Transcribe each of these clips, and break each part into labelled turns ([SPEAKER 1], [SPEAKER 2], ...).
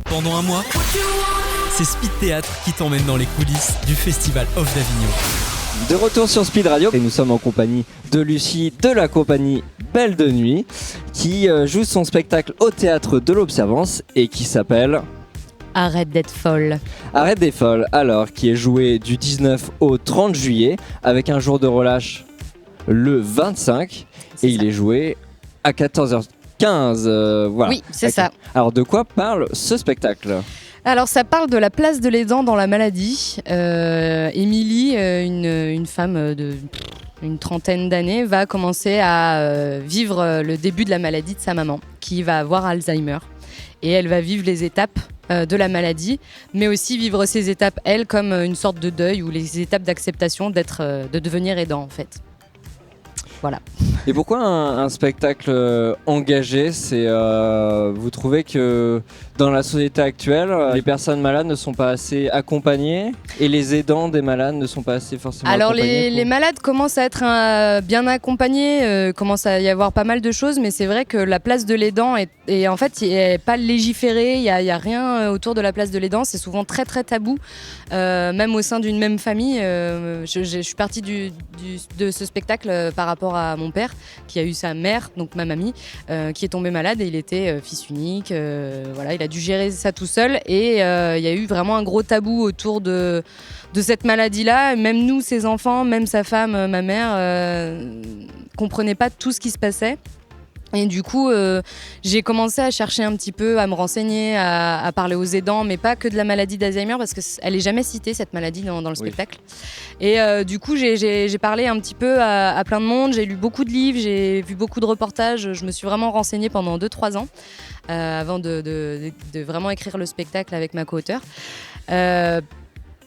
[SPEAKER 1] Pendant un mois, c'est Speed Théâtre qui t'emmène dans les coulisses du Festival Off d'Avignon.
[SPEAKER 2] De retour sur Speed Radio et nous sommes en compagnie de Lucie de la compagnie Belle de Nuit qui joue son spectacle au théâtre de l'Observance et qui s'appelle
[SPEAKER 3] Arrête d'être folle.
[SPEAKER 2] Arrête d'être folle, alors qui est joué du 19 au 30 juillet avec un jour de relâche le 25 et il est joué à 14h15. Voilà.
[SPEAKER 3] Oui, c'est ça.
[SPEAKER 2] Alors de quoi parle ce spectacle ?
[SPEAKER 3] Alors ça parle de la place de l'aidant dans la maladie. Émilie, une femme d'une trentaine d'années, va commencer à vivre le début de la maladie de sa maman, qui va avoir Alzheimer. Et elle va vivre les étapes de la maladie, mais aussi vivre ces étapes, elle, comme une sorte de deuil ou les étapes d'acceptation de devenir aidant, en fait. Voilà.
[SPEAKER 2] Et pourquoi un spectacle engagé ? Vous trouvez que dans la société actuelle, les personnes malades ne sont pas assez accompagnées et les aidants des malades ne sont pas assez forcément accompagnés ?
[SPEAKER 3] Alors les malades commencent à être bien accompagnés, commence à y avoir pas mal de choses, mais c'est vrai que la place de l'aidant est en fait est pas légiférée, il y a rien autour de la place de l'aidant, c'est souvent très très tabou, même au sein d'une même famille. Je suis partie de ce spectacle par rapport à mon père qui a eu sa mère, donc ma mamie, qui est tombée malade et il était fils unique, voilà, il a dû gérer ça tout seul et il y a eu vraiment un gros tabou autour de cette maladie-là. Même nous, ses enfants, même sa femme, ma mère, comprenaient pas tout ce qui se passait. Et du coup, j'ai commencé à chercher un petit peu, à me renseigner, à parler aux aidants, mais pas que de la maladie d'Alzheimer, parce qu'elle n'est jamais citée, cette maladie, dans le spectacle. Et du coup, j'ai parlé un petit peu à plein de monde, j'ai lu beaucoup de livres, j'ai vu beaucoup de reportages, je me suis vraiment renseignée pendant 2-3 ans, avant de vraiment écrire le spectacle avec ma co-auteure.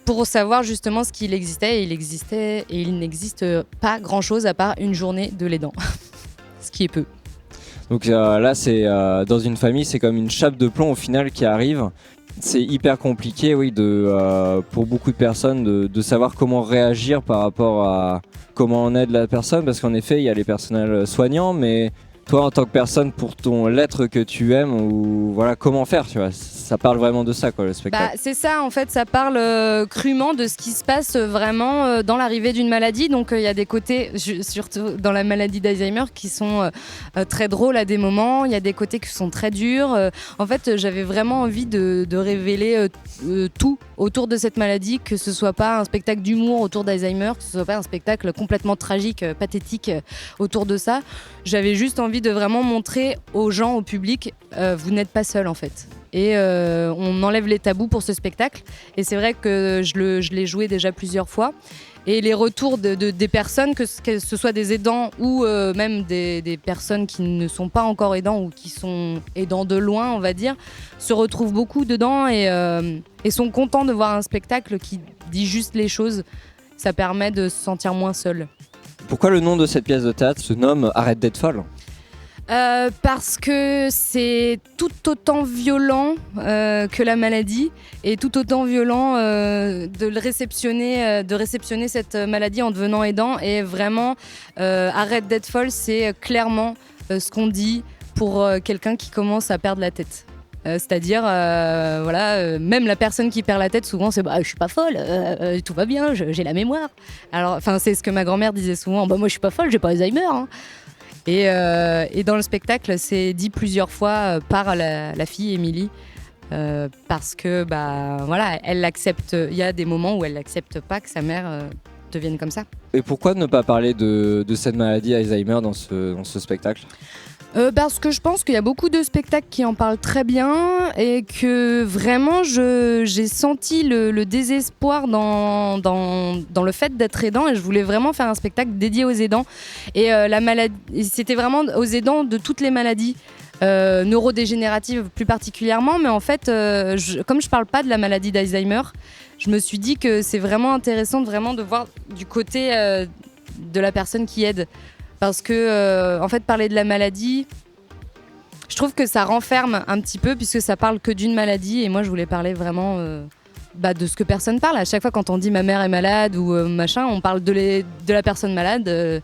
[SPEAKER 3] Pour savoir justement ce qu'il existait, et il n'existe pas grand-chose à part une journée de l'aidant, ce qui est peu.
[SPEAKER 2] Donc là, c'est dans une famille, c'est comme une chape de plomb au final qui arrive. C'est hyper compliqué, oui, pour beaucoup de personnes de savoir comment réagir par rapport à comment on aide la personne, parce qu'en effet, il y a les personnels soignants, mais toi, en tant que personne, pour l'être que tu aimes, ou voilà, comment faire, tu vois, ça parle vraiment de ça, quoi, le spectacle.
[SPEAKER 3] C'est ça, en fait, ça parle crûment de ce qui se passe vraiment dans l'arrivée d'une maladie. Donc, il y a des côtés, surtout dans la maladie d'Alzheimer, qui sont très drôles à des moments. Il y a des côtés qui sont très durs. En fait, j'avais vraiment envie de révéler tout autour de cette maladie, que ce soit pas un spectacle d'humour autour d'Alzheimer, que ce soit pas un spectacle complètement tragique, pathétique autour de ça. J'avais juste envie de vraiment montrer aux gens, au public, vous n'êtes pas seul en fait. Et on enlève les tabous pour ce spectacle. Et c'est vrai que je l'ai joué déjà plusieurs fois. Et les retours des personnes, que ce soit des aidants ou même des personnes qui ne sont pas encore aidants ou qui sont aidants de loin, on va dire, se retrouvent beaucoup dedans et sont contents de voir un spectacle qui dit juste les choses. Ça permet de se sentir moins seul.
[SPEAKER 2] Pourquoi le nom de cette pièce de théâtre se nomme Arrête d'être folle ?
[SPEAKER 3] Parce que c'est tout autant violent que la maladie et tout autant violent de réceptionner cette maladie en devenant aidant. Et vraiment, Arrête d'être folle, c'est clairement ce qu'on dit pour quelqu'un qui commence à perdre la tête. C'est-à-dire, même la personne qui perd la tête, souvent, c'est je suis pas folle, tout va bien, j'ai la mémoire. Alors, c'est ce que ma grand-mère disait souvent, moi je suis pas folle, j'ai pas Alzheimer. Hein. Et dans le spectacle, c'est dit plusieurs fois par la fille Émilie, parce que elle l'accepte. Il y a des moments où elle n'accepte pas que sa mère devienne comme ça. Et
[SPEAKER 2] pourquoi ne pas parler de cette maladie Alzheimer dans ce spectacle ?
[SPEAKER 3] Parce que je pense qu'il y a beaucoup de spectacles qui en parlent très bien et que vraiment j'ai senti le désespoir dans le fait d'être aidant, et je voulais vraiment faire un spectacle dédié aux aidants. Et la maladie, c'était vraiment aux aidants de toutes les maladies. Neurodégénératives plus particulièrement, mais en fait, comme je parle pas de la maladie d'Alzheimer, je me suis dit que c'est vraiment intéressant de voir du côté de la personne qui aide. Parce que, en fait, parler de la maladie, je trouve que ça renferme un petit peu, puisque ça parle que d'une maladie. Et moi, je voulais parler vraiment de ce que personne parle. À chaque fois, quand on dit ma mère est malade ou machin, on parle de la personne malade. Elle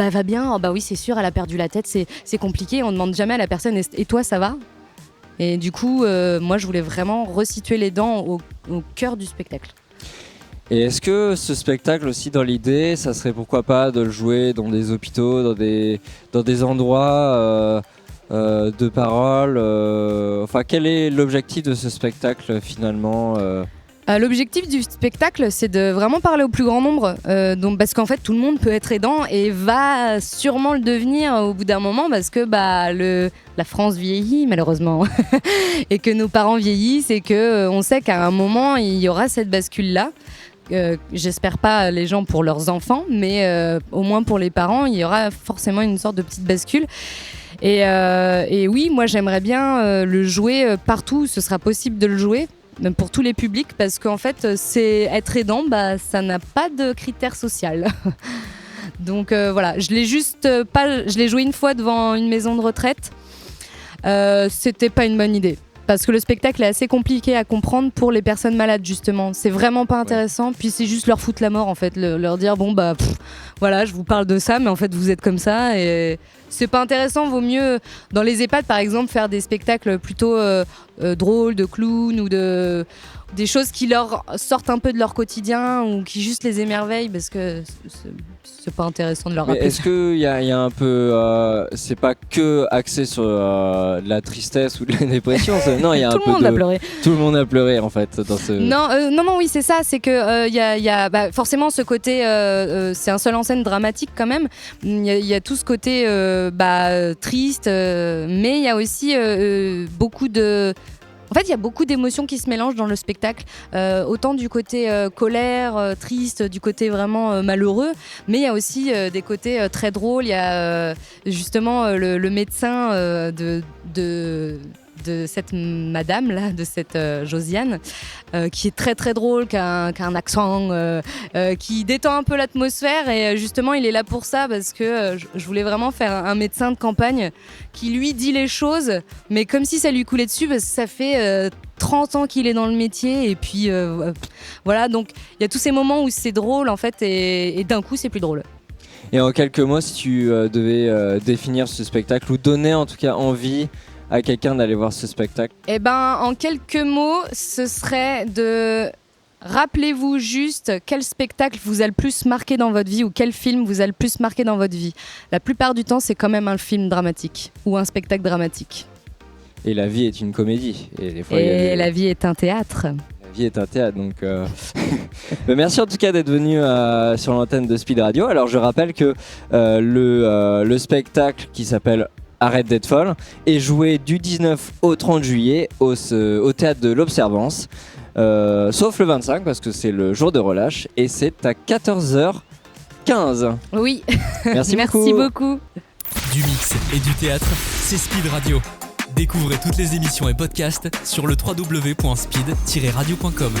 [SPEAKER 3] va bien, oui, c'est sûr, elle a perdu la tête, c'est compliqué. On ne demande jamais à la personne, et toi, ça va ? Et du coup, moi, je voulais vraiment resituer les dents au cœur du spectacle.
[SPEAKER 2] Et est-ce que ce spectacle aussi, dans l'idée, ça serait pourquoi pas de le jouer dans des hôpitaux, dans des endroits de parole Enfin, quel est l'objectif de ce spectacle finalement
[SPEAKER 3] L'objectif du spectacle, c'est de vraiment parler au plus grand nombre, donc, parce qu'en fait, tout le monde peut être aidant et va sûrement le devenir au bout d'un moment, parce que la France vieillit malheureusement, et que nos parents vieillissent, et qu'on sait qu'à un moment, il y aura cette bascule-là. J'espère pas les gens pour leurs enfants, mais au moins pour les parents, il y aura forcément une sorte de petite bascule. Et oui, moi j'aimerais bien le jouer partout où ce sera possible de le jouer, même pour tous les publics, parce qu'en fait, c'est être aidant, ça n'a pas de critère social. Donc voilà, je l'ai joué une fois devant une maison de retraite. C'était pas une bonne idée. Parce que le spectacle est assez compliqué à comprendre pour les personnes malades, justement. C'est vraiment pas intéressant. Ouais. Puis c'est juste leur foutre la mort, en fait. Leur dire, voilà, je vous parle de ça, mais en fait, vous êtes comme ça. Et c'est pas intéressant. Vaut mieux, dans les EHPAD, par exemple, faire des spectacles plutôt drôles, de clowns ou des choses qui leur sortent un peu de leur quotidien ou qui juste les émerveillent, parce que c'est pas intéressant de leur rappeler.
[SPEAKER 2] Est-ce qu'il y a un peu... c'est pas que axé sur de la tristesse ou de la dépression, non, il y a
[SPEAKER 3] tout le monde a pleuré.
[SPEAKER 2] Tout le monde a pleuré, en fait, dans ce...
[SPEAKER 3] Non, oui, c'est ça. C'est que y a forcément ce côté... c'est un seul en scène dramatique, quand même. Il y a tout ce côté triste, mais il y a aussi beaucoup de... En fait, il y a beaucoup d'émotions qui se mélangent dans le spectacle, autant du côté colère, triste, du côté vraiment malheureux, mais il y a aussi des côtés très drôles. Il y a justement le médecin de cette madame là, de cette Josiane, qui est très très drôle, qui a un accent qui détend un peu l'atmosphère, et justement il est là pour ça, parce que je voulais vraiment faire un médecin de campagne qui lui dit les choses, mais comme si ça lui coulait dessus, parce que ça fait 30 ans qu'il est dans le métier, et puis voilà, donc il y a tous ces moments où c'est drôle en fait, et d'un coup c'est plus drôle.
[SPEAKER 2] Et en quelques mots, si tu devais définir ce spectacle, ou donner en tout cas envie à quelqu'un d'aller voir ce spectacle?
[SPEAKER 3] En quelques mots, ce serait de... Rappelez-vous juste quel spectacle vous a le plus marqué dans votre vie, ou quel film vous a le plus marqué dans votre vie. La plupart du temps, c'est quand même un film dramatique ou un spectacle dramatique.
[SPEAKER 2] Et la vie est une comédie.
[SPEAKER 3] La vie est un théâtre.
[SPEAKER 2] La vie est un théâtre, donc... Merci en tout cas d'être venu sur l'antenne de Speed Radio. Alors je rappelle que le spectacle qui s'appelle Arrête d'être folle est joué du 19 au 30 juillet au théâtre de l'Observance, sauf le 25 parce que c'est le jour de relâche, et c'est à 14h15.
[SPEAKER 3] Oui.
[SPEAKER 2] Merci
[SPEAKER 3] beaucoup.
[SPEAKER 1] Du mix et du théâtre, c'est Speed Radio. Découvrez toutes les émissions et podcasts sur le www.speed-radio.com.